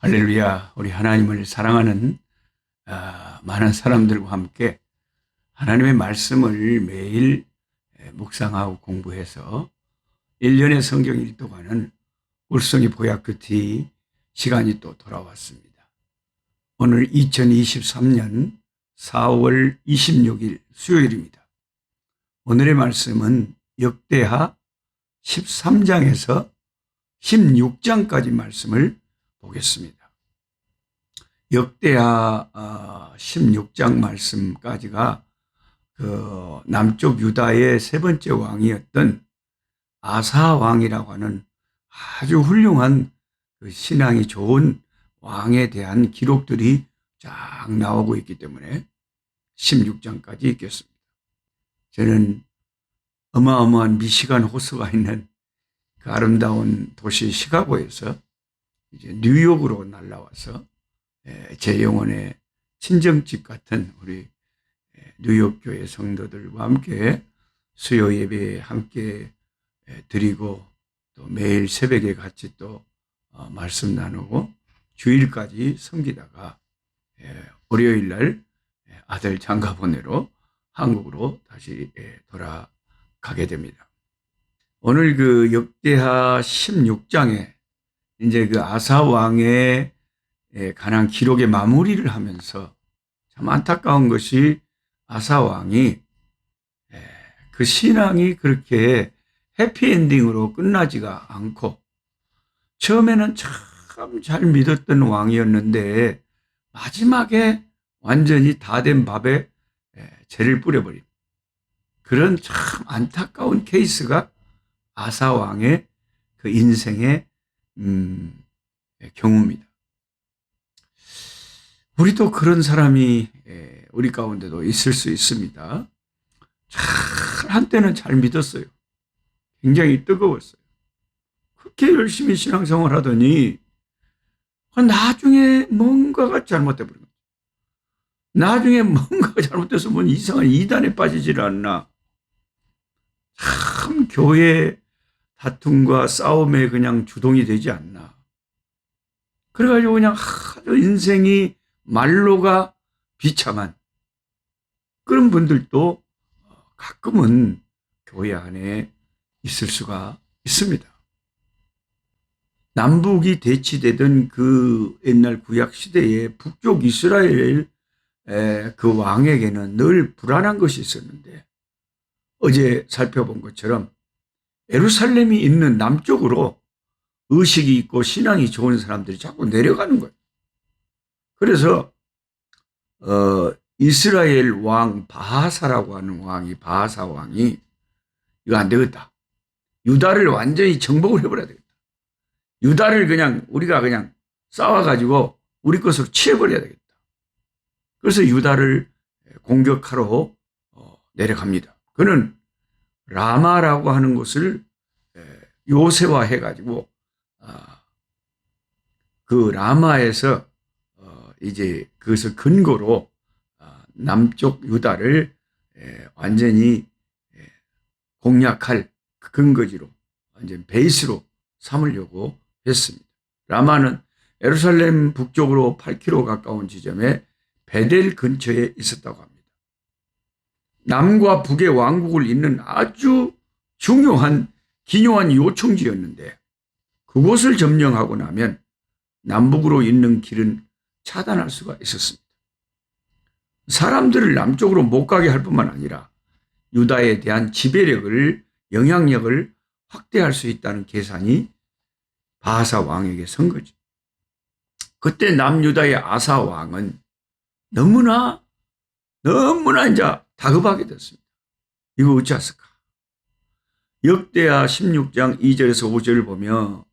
할렐루야. 우리 하나님을 사랑하는 많은 사람들과 함께 하나님의 말씀을 매일 묵상하고 공부해서 1년의 성경 일독하는 울성이 보약 끝이 시간이 또 돌아왔습니다. 오늘 2023년 4월 26일 수요일입니다. 오늘의 말씀은 역대하 13장에서 16장까지 말씀을 보겠습니다. 역대하 16장 말씀까지가 그 남쪽 유다의 세 번째 왕이었던 아사 왕이라고 하는 아주 훌륭한 그 신앙이 좋은 왕에 대한 기록들이 쫙 나오고 있기 때문에 16장까지 읽겠습니다. 저는 어마어마한 미시간 호수가 있는 그 아름다운 도시 시카고에서 이제 뉴욕으로 날라와서 제 영혼의 친정집 같은 우리 뉴욕 교회 성도들과 함께 수요 예배에 함께 드리고 또 매일 새벽에 같이 또 말씀 나누고 주일까지 섬기다가 월요일 날 아들 장가 보내러 한국으로 다시 돌아가게 됩니다. 오늘 그 역대하 16장에 이제 그 아사 왕에 관한 기록의 마무리를 하면서 참 안타까운 것이 아사 왕이 그 신앙이 그렇게 해피엔딩으로 끝나지가 않고 처음에는 참 잘 믿었던 왕이었는데 마지막에 완전히 다 된 밥에 재를 뿌려버린 그런 참 안타까운 케이스가 아사 왕의 그 인생의 경우입니다. 우리도 그런 사람이 우리 가운데도 있을 수 있습니다. 한때는 잘 믿었어요. 굉장히 뜨거웠어요. 그렇게 열심히 신앙생활 하더니 나중에 뭔가가 잘못돼 버린 거죠. 나중에 뭔가가 잘못돼서 뭔 이상한 이단에 빠지질 않나. 참 교회 다툼과 싸움에 그냥 주동이 되지 않나. 그래가지고 그냥 아주 인생이 말로가 비참한 그런 분들도 가끔은 교회 안에 있을 수가 있습니다. 남북이 대치되던 그 옛날 구약 시대에 북쪽 이스라엘 그 왕에게는 늘 불안한 것이 있었는데 어제 살펴본 것처럼 예루살렘이 있는 남쪽으로 의식이 있고 신앙이 좋은 사람들이 자꾸 내려가는 거예요. 그래서 이스라엘 왕 바하사라고 하는 왕이 바하사 왕이 이거 안 되겠다. 유다를 완전히 정복을 해버려야 되겠다. 유다를 그냥 우리가 그냥 싸워가지고 우리 것으로 취해버려야 되겠다. 그래서 유다를 공격하러 내려갑니다. 그는 라마라고 하는 곳을 요새화해가지고 그 라마에서 이제 그것을 근거로 남쪽 유다를 완전히 공략할 그 근거지로 완전 베이스로 삼으려고 했습니다. 라마는 예루살렘 북쪽으로 8km 가까운 지점에 베델 근처에 있었다고 합니다. 남과 북의 왕국을 잇는 아주 중요한 기묘한 요충지였는데 그곳을 점령하고 나면 남북으로 잇는 길은 차단할 수가 있었습니다. 사람들을 남쪽으로 못 가게 할 뿐만 아니라 유다에 대한 지배력을 영향력을 확대할 수 있다는 계산이 바하사 왕에게 선 거죠. 그때 남유다의 아사 왕은 너무나 이제 다급하게 됐습니다. 이거 어찌했을까? 역대하 16장 2절에서 5절을 보면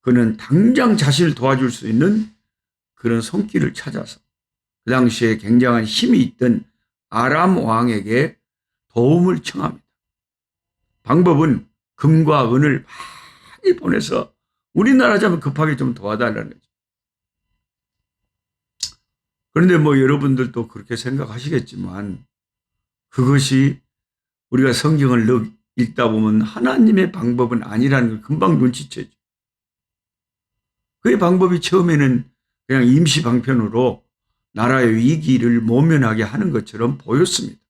그는 당장 자신을 도와줄 수 있는 그런 손길을 찾아서 그 당시에 굉장한 힘이 있던 아람 왕에게 도움을 청합니다. 방법은 금과 은을 많이 보내서 우리나라 자면 급하게 좀 도와달라는 거죠. 그런데 뭐 여러분들도 그렇게 생각하시겠지만 그것이 우리가 성경을 읽다 보면 하나님의 방법은 아니라는 걸 금방 눈치채죠. 그의 방법이 처음에는 그냥 임시 방편으로 나라의 위기를 모면하게 하는 것처럼 보였습니다.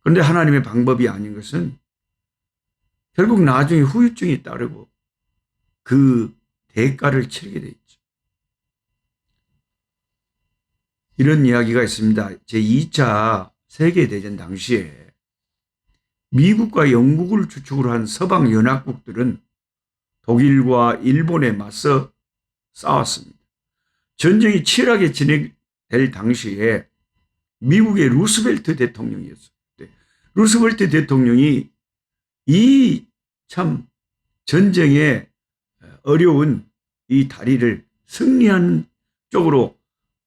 그런데 하나님의 방법이 아닌 것은 결국 나중에 후유증이 따르고 그 대가를 치르게 돼 있죠. 이런 이야기가 있습니다. 제2차 세계대전 당시에 미국과 영국을 주축으로 한 서방 연합국들은 독일과 일본에 맞서 싸웠습니다. 전쟁이 치열하게 진행될 당시에 미국의 루스벨트 대통령이었어요. 루스벨트 대통령이 이 참 전쟁에 어려운 이 다리를 승리한 쪽으로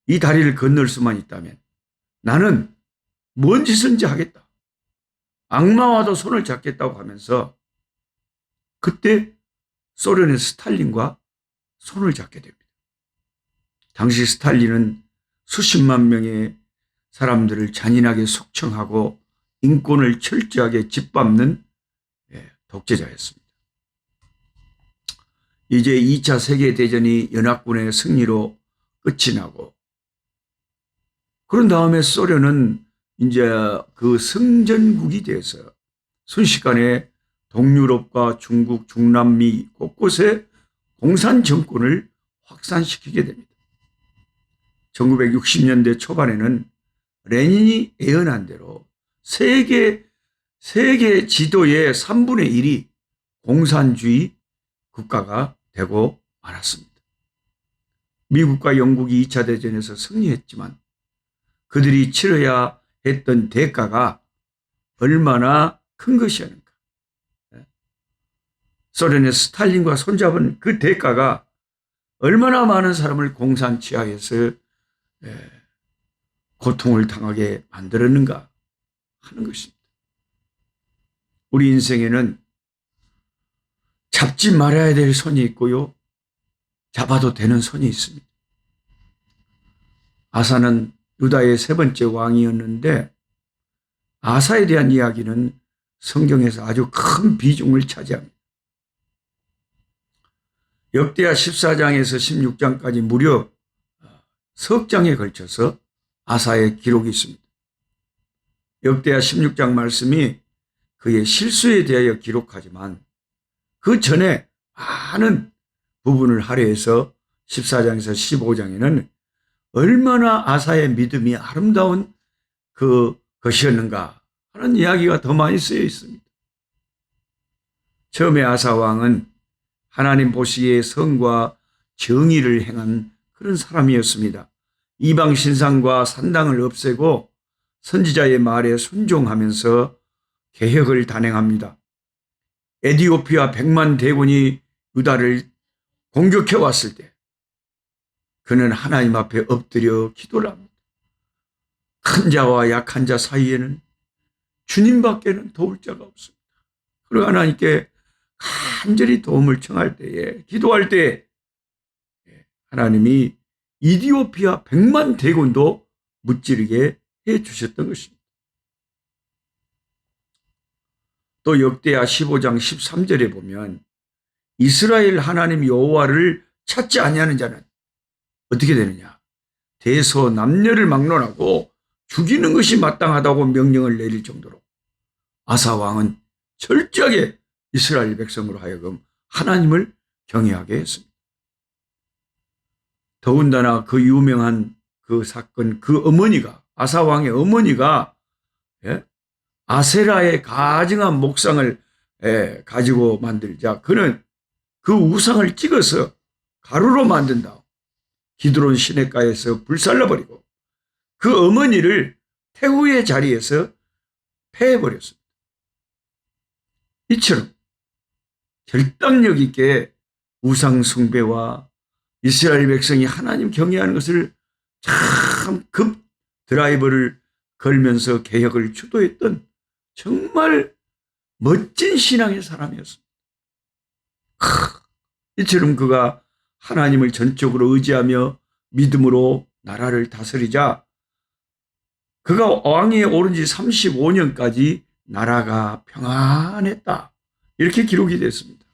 이 다리를 건널 수만 있다면 나는 뭔 짓인지 하겠다. 악마와도 손을 잡겠다고 하면서 그때 소련의 스탈린과 손을 잡게 됩니다. 당시 스탈린은 수십만 명의 사람들을 잔인하게 숙청하고 인권을 철저하게 짓밟는 독재자였습니다. 이제 2차 세계대전이 연합군의 승리로 끝이 나고 그런 다음에 소련은 이제 그 승전국이 돼서 순식간에 동유럽과 중국, 중남미 곳곳에 공산 정권을 확산시키게 됩니다. 1960년대 초반에는 레닌이 예언한 대로 세계 지도의 3분의 1이 공산주의 국가가 되고 말았습니다. 미국과 영국이 2차 대전에서 승리했지만 그들이 치러야 했던 대가가 얼마나 큰 것이었는가. 소련의 스탈린과 손잡은 그 대가가 얼마나 많은 사람을 공산 치하에서 고통을 당하게 만들었는가 하는 것입니다. 우리 인생에는 잡지 말아야 될 손이 있고요. 잡아도 되는 손이 있습니다. 아사는 유다의 세 번째 왕이었는데 아사에 대한 이야기는 성경에서 아주 큰 비중을 차지합니다. 역대하 14장에서 16장까지 무려 석 장에 걸쳐서 아사의 기록이 있습니다. 역대하 16장 말씀이 그의 실수에 대하여 기록하지만 그 전에 많은 부분을 할애해서 14장에서 15장에는 얼마나 아사의 믿음이 아름다운 것이었는가 하는 이야기가 더 많이 쓰여 있습니다. 처음에 아사 왕은 하나님 보시기에 선과 정의를 행한 그런 사람이었습니다. 이방 신상과 산당을 없애고 선지자의 말에 순종하면서 개혁을 단행합니다. 에디오피아 100만 대군이 유다를 공격해 왔을 때 그는 하나님 앞에 엎드려 기도를 합니다. 큰 자와 약한 자 사이에는 주님밖에는 도울 자가 없습니다. 그리고 하나님께 간절히 도움을 청할 때에 기도할 때에 하나님이 이디오피아 100만 대군도 무찌르게 해 주셨던 것입니다. 또 역대하 15장 13절에 보면 이스라엘 하나님 여호와를 찾지 아니하는 자는 어떻게 되느냐? 대소남녀를 막론하고 죽이는 것이 마땅하다고 명령을 내릴 정도로 아사 왕은 철저하게 이스라엘 백성으로 하여금 하나님을 경외하게 했습니다. 더군다나 그 유명한 그 사건, 그 어머니가 아사 왕의 어머니가 아세라의 가증한 목상을 가지고 만들자 그는 그 우상을 찍어서 가루로 만든 다음 기드론 시냇가에서 불살라버리고 그 어머니를 태후의 자리에서 패해버렸습니다. 이처럼 결단력 있게 우상 숭배와 이스라엘 백성이 하나님 경외하는 것을 참 급 드라이버를 걸면서 개혁을 주도했던 정말 멋진 신앙의 사람이었습니다. 이처럼 그가 하나님을 전적으로 의지하며 믿음으로 나라를 다스리자 그가 왕위에 오른 지 35년까지 나라가 평안했다. 이렇게 기록이 됐습니다.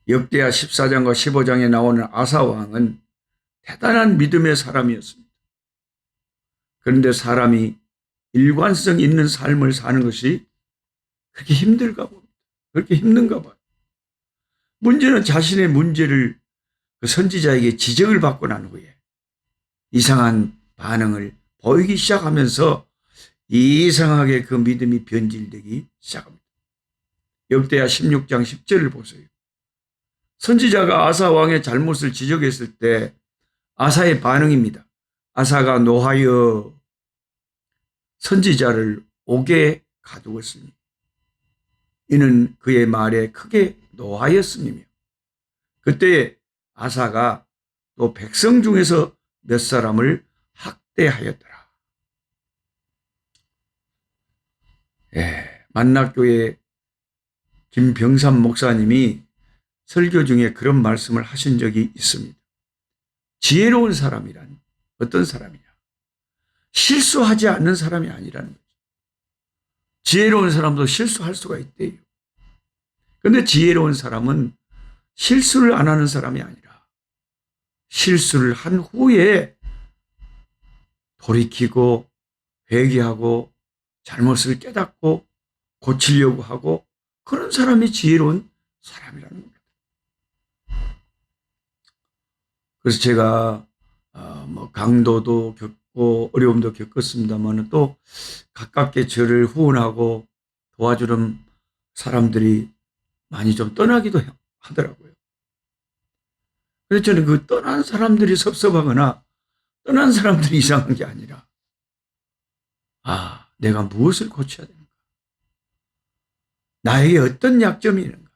역대하 14장과 15장에 나오는 아사 왕은 대단한 믿음의 사람이었습니다. 그런데 사람이 일관성 있는 삶을 사는 것이 그렇게 힘들까 봅니다. 그렇게 힘든가 봐요. 문제는 자신의 문제를 그 선지자에게 지적을 받고 난 후에 이상한 반응을 보이기 시작하면서 이상하게 그 믿음이 변질되기 시작합니다. 역대하 16장 10절을 보세요. 선지자가 아사 왕의 잘못을 지적했을 때 아사의 반응입니다. 아사가 노하여 선지자를 옥에 가두었으니 이는 그의 말에 크게 노하였으니며 그때 아사가 또 백성 중에서 몇 사람을 학대하였더라. 만락교회 김병삼 목사님이 설교 중에 그런 말씀을 하신 적이 있습니다. 지혜로운 사람이란 어떤 사람이냐? 실수하지 않는 사람이 아니라는 거죠. 지혜로운 사람도 실수할 수가 있대요. 그런데 지혜로운 사람은 실수를 안 하는 사람이 아니라 실수를 한 후에 돌이키고 회개하고 잘못을 깨닫고 고치려고 하고 그런 사람이 지혜로운 사람이라는 겁니다. 그래서 제가 강도도 겪고 어려움도 겪었습니다만 또 가깝게 저를 후원하고 도와주는 사람들이 많이 좀 떠나기도 하더라고요. 그래서 저는 그 떠난 사람들이 섭섭하거나 떠난 사람들이 이상한 게 아니라 내가 무엇을 고쳐야 되는가? 나에게 어떤 약점이 있는가?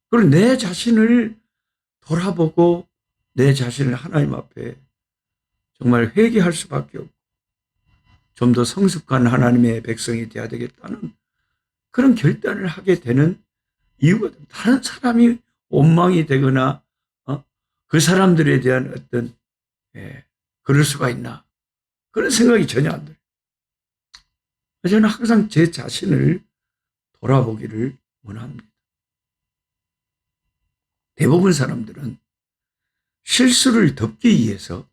그리고 내 자신을 돌아보고 내 자신을 하나님 앞에 정말 회개할 수밖에 없고 좀 더 성숙한 하나님의 백성이 되어야 되겠다는 그런 결단을 하게 되는 이유가 다른 사람이 원망이 되거나 그 사람들에 대한 어떤 그럴 수가 있나 그런 생각이 전혀 안 들어요. 저는 항상 제 자신을 돌아보기를 원합니다. 대부분 사람들은 실수를 덮기 위해서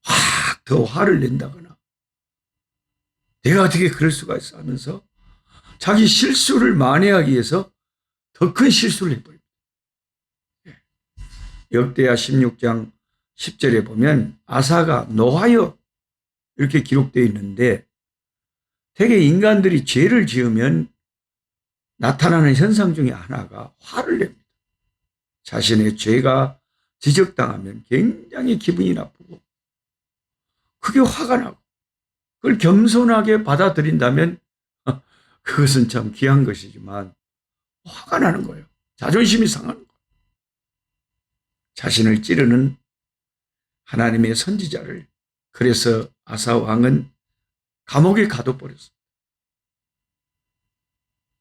확 더 화를 낸다거나 내가 어떻게 그럴 수가 있어 하면서 자기 실수를 만회하기 위해서 더 큰 실수를 해버립니다. 역대하 16장 10절에 보면 아사가 노하여 이렇게 기록되어 있는데 대개 인간들이 죄를 지으면 나타나는 현상 중에 하나가 화를 냅니다. 자신의 죄가 지적당하면 굉장히 기분이 나쁘고 그게 화가 나고 그걸 겸손하게 받아들인다면 그것은 참 귀한 것이지만 화가 나는 거예요. 자존심이 상하는 거예요. 자신을 찌르는 하나님의 선지자를 그래서 아사 왕은 감옥에 가둬버렸습니다.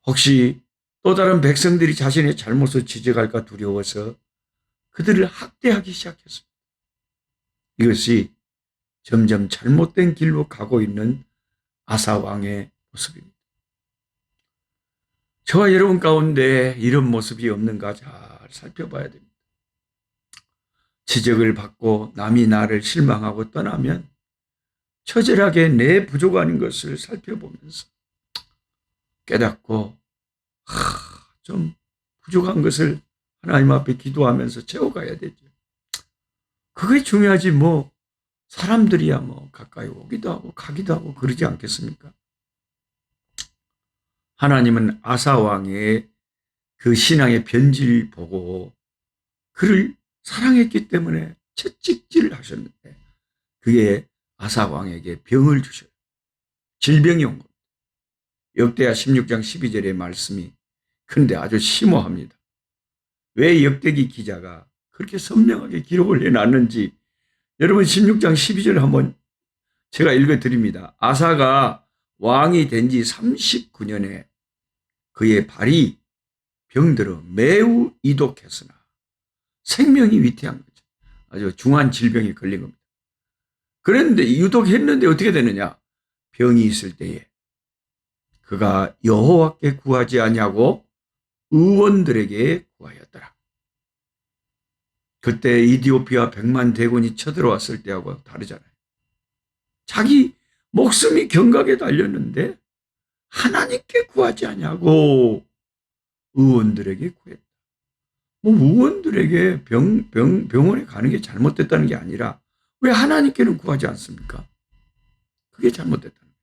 혹시 또 다른 백성들이 자신의 잘못을 지적할까 두려워서 그들을 학대하기 시작했습니다. 이것이 점점 잘못된 길로 가고 있는 아사 왕의 모습입니다. 저와 여러분 가운데 이런 모습이 없는가 잘 살펴봐야 됩니다. 지적을 받고 남이 나를 실망하고 떠나면 처절하게 내 부족한 것을 살펴보면서 깨닫고 좀 부족한 것을 하나님 앞에 기도하면서 채워가야 되죠. 그게 중요하지 사람들이야 가까이 오기도 하고 가기도 하고 그러지 않겠습니까? 하나님은 아사 왕의 그 신앙의 변질 보고 그를 사랑했기 때문에 채찍질을 하셨는데 그게 아사 왕에게 병을 주셔요. 질병이 온 겁니다. 역대하 16장 12절의 말씀이 그런데 아주 심오합니다. 왜 역대기 기자가 그렇게 선명하게 기록을 해놨는지 여러분 16장 12절 한번 제가 읽어드립니다. 아사가 왕이 된 지 39년에 그의 발이 병들어 매우 이독했으나 생명이 위태한 거죠. 아주 중한 질병에 걸린 겁니다. 그런데 유독했는데 어떻게 되느냐? 병이 있을 때에 그가 여호와께 구하지 아니하고 의원들에게 구하였더라. 그때 이디오피아 100만 대군이 쳐들어왔을 때하고 다르잖아요. 자기 목숨이 경각에 달렸는데 하나님께 구하지 않냐고 의원들에게 구했다. 뭐 의원들에게 병원에 가는 게 잘못됐다는 게 아니라 왜 하나님께는 구하지 않습니까? 그게 잘못됐다는 거죠.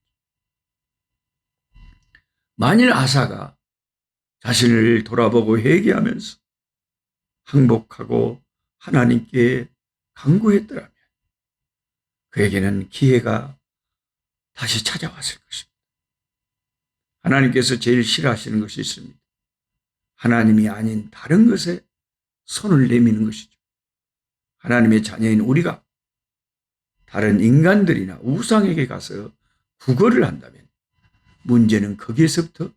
만일 아사가 자신을 돌아보고 회개하면서 항복하고 하나님께 간구했더라면 그에게는 기회가 다시 찾아왔을 것입니다. 하나님께서 제일 싫어하시는 것이 있습니다. 하나님이 아닌 다른 것에 손을 내미는 것이죠. 하나님의 자녀인 우리가 다른 인간들이나 우상에게 가서 구걸을 한다면 문제는 거기에서부터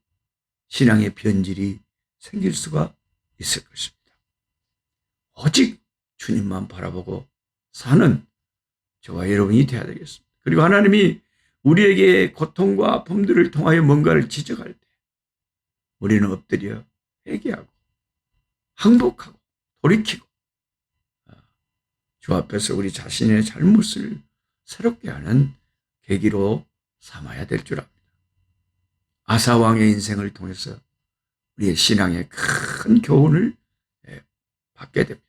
신앙의 변질이 생길 수가 있을 것입니다. 오직 주님만 바라보고 사는 저와 여러분이 되어야 되겠습니다. 그리고 하나님이 우리에게 고통과 아픔들을 통하여 뭔가를 지적할 때 우리는 엎드려 회개하고 항복하고 돌이키고 주 앞에서 우리 자신의 잘못을 새롭게 하는 계기로 삼아야 될 줄 압니다. 아사 왕의 인생을 통해서 우리의 신앙에 큰 교훈을 받게 됩니다.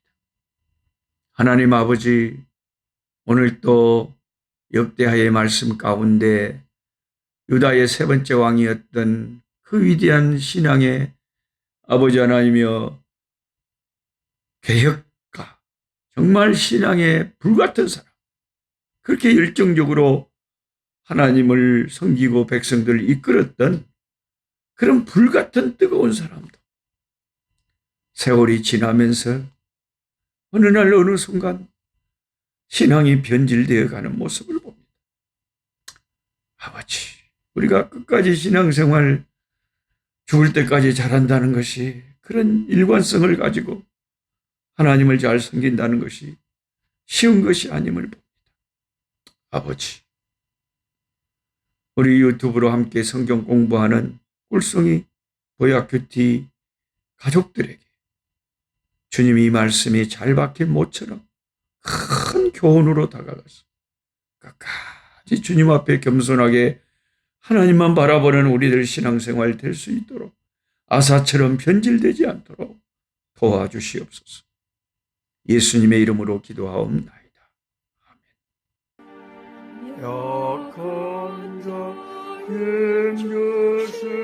하나님 아버지, 오늘 또 역대하의 말씀 가운데 유다의 세 번째 왕이었던 그 위대한 신앙의 아버지 하나님이여, 개혁가, 정말 신앙의 불같은 사람, 그렇게 열정적으로 하나님을 섬기고 백성들을 이끌었던 그런 불같은 뜨거운 사람도 세월이 지나면서 어느 날 어느 순간 신앙이 변질되어 가는 모습을 봅니다. 아버지, 우리가 끝까지 신앙생활 죽을 때까지 잘한다는 것이, 그런 일관성을 가지고 하나님을 잘 섬긴다는 것이 쉬운 것이 아님을 봅니다. 아버지, 우리 유튜브로 함께 성경 공부하는 꿀송이 보약큐티 가족들에게 주님이 이 말씀이 잘 박힌 모처럼 큰 교훈으로 다가가서 끝까지 주님 앞에 겸손하게 하나님만 바라보는 우리들 신앙생활 될 수 있도록 아사처럼 변질되지 않도록 도와주시옵소서. 예수님의 이름으로 기도하옵나이다. 아멘. 약한 자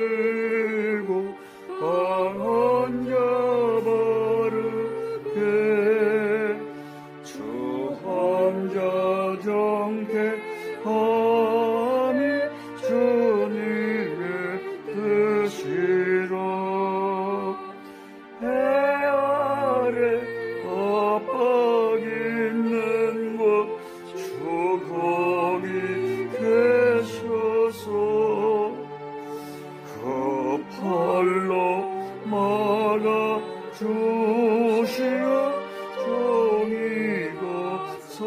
힘주시고 강한 자 바르게 주 혼자 정케함이 주님의 뜻이라. 해 아래 압박 있는 곳 주 거기 계셔서 그 팔로 막아 주시어 종이가 서